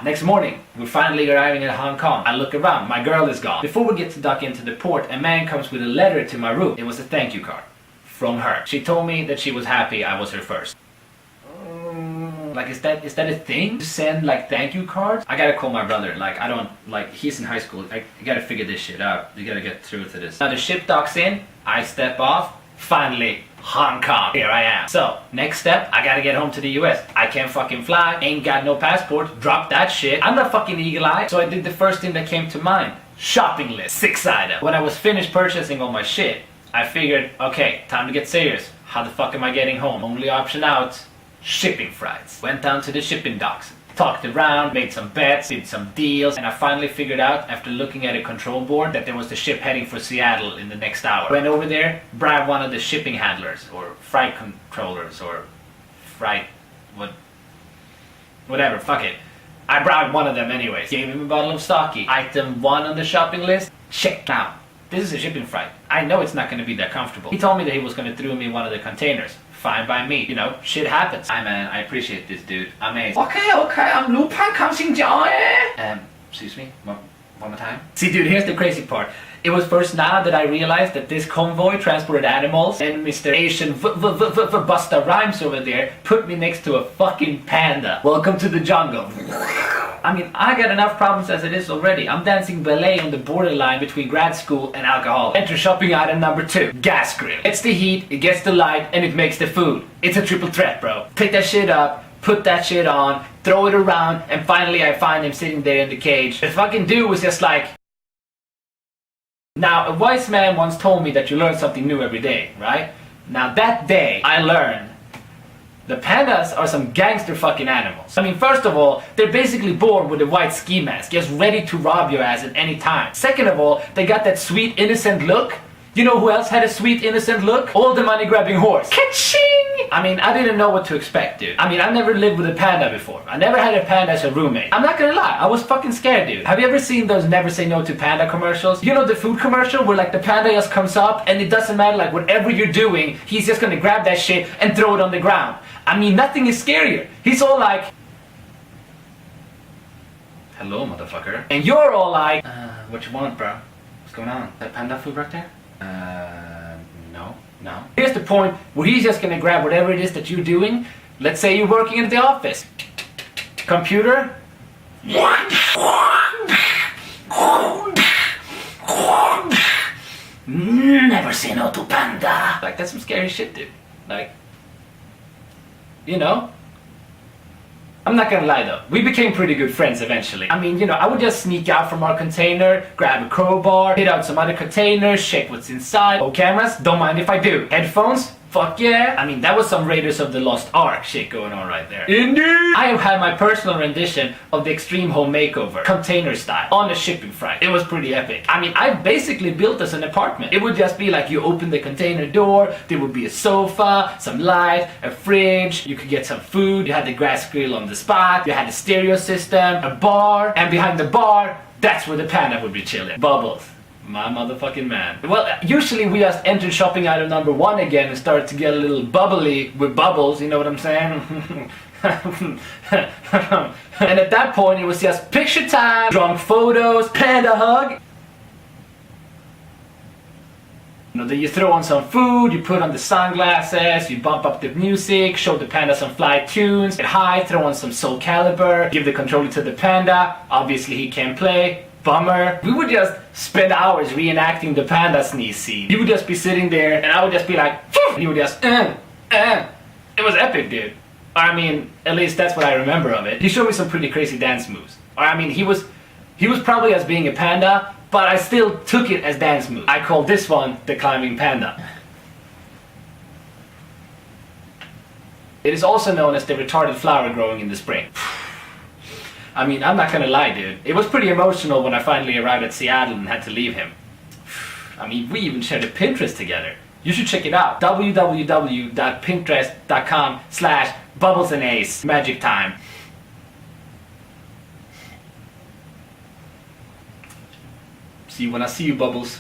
Next morning, we're finally arriving in Hong Kong. I look around, my girl is gone. Before we get to dock into the port, a man comes with a letter to my room. It was a thank you card from her. She told me that she was happy I was her first. Like, is that a thing? To send like thank you cards? I gotta call my brother. Like, I don't, like, he's in high school. I gotta figure this shit out. You gotta get through to this. Now the ship docks in, I step off. Finally, Hong Kong. Here I am. So, next step, I gotta get home to the US. I can't fucking fly, ain't got no passport, drop that shit. I'm not fucking eagle-eyed, so I did the first thing that came to mind. Shopping list, 6 items. When I was finished purchasing all my shit, I figured, okay, time to get serious. How the fuck am I getting home? Only option out, shipping flights. Went down to the shipping docks. Talked around, made some bets, did some deals, and I finally figured out, after looking at a control board, that there was the ship heading for Seattle in the next hour. Went over there, bribed one of the shipping handlers, or freight controllers, or whatever, fuck it. I bribed one of them anyways. Gave him a bottle of sake. Item 1 on the shopping list, check. Now, this is a shipping freight. I know it's not going to be that comfortable. He told me that he was going to throw me one of the containers. Fine by me. You know, shit happens. Hi man, I appreciate this dude. Amazing. Okay, I'm Lupin, excuse me? One more time? See dude, here's the crazy part. It was first now that I realized that this convoy transported animals, and Mr. Asian Busta Rhymes over there put me next to a fucking panda. Welcome to the jungle. I mean, I got enough problems as it is already. I'm dancing ballet on the borderline between grad school and alcohol. Enter shopping item number 2, gas grill. It's the heat, it gets the light, and it makes the food. It's a triple threat, bro. Pick that shit up, put that shit on, throw it around, and finally I find him sitting there in the cage. The fucking dude was just like... Now, a wise man once told me that you learn something new every day, right? Now that day, I learned the pandas are some gangster fucking animals. I mean, first of all, they're basically born with a white ski mask, just ready to rob your ass at any time. Second of all, they got that sweet innocent look. You know who else had a sweet innocent look? All the money grabbing horse. Ka-ching! I mean, I didn't know what to expect, dude. I mean, I never lived with a panda before. I never had a panda as a roommate. I'm not gonna lie, I was fucking scared, dude. Have you ever seen those Never Say No to Panda commercials? You know the food commercial where like the panda just comes up and it doesn't matter, like whatever you're doing, he's just gonna grab that shit and throw it on the ground. I mean, nothing is scarier. He's all like... Hello, motherfucker. And you're all like... what you want, bro? What's going on? That panda food right there? No. Here's the point where he's just gonna grab whatever it is that you're doing. Let's say you're working at the office. Computer. Never say no to panda. Like, that's some scary shit, dude. Like, you know? I'm not gonna lie though, we became pretty good friends eventually. I mean, you know, I would just sneak out from our container, grab a crowbar, hit out some other containers, check what's inside. Oh, cameras? Don't mind if I do. Headphones? Fuck yeah. I mean, that was some Raiders of the Lost Ark shit going on right there. Indeed! I have had my personal rendition of the Extreme Home Makeover, container style, on the shipping freight. It was pretty epic. I mean, I basically built us an apartment. It would just be like you open the container door, there would be a sofa, some light, a fridge, you could get some food, you had the gas grill on the spot, you had a stereo system, a bar, and behind the bar, that's where the panda would be chilling. Bubbles. My motherfucking man. Well, usually we just enter shopping item number 1 again and start to get a little bubbly with bubbles, you know what I'm saying? And at that point it was just picture time, drunk photos, panda hug. You know, then you throw on some food, you put on the sunglasses, you bump up the music, show the panda some fly tunes, get high, throw on some Soul Calibur, give the controller to the panda, obviously he can't play. Bummer. We would just spend hours reenacting the panda sneeze scene. He would just be sitting there and I would just be like, phew! And he would just, It was epic, dude. I mean, at least that's what I remember of it. He showed me some pretty crazy dance moves. I mean, he was probably as being a panda, but I still took it as dance moves. I called this one the climbing panda. It is also known as the retarded flower growing in the spring. I mean, I'm not gonna lie, dude. It was pretty emotional when I finally arrived at Seattle and had to leave him. I mean, we even shared a Pinterest together. You should check it out. www.pinterest.com/BubblesandAce. Magic time. See you when I see you, Bubbles.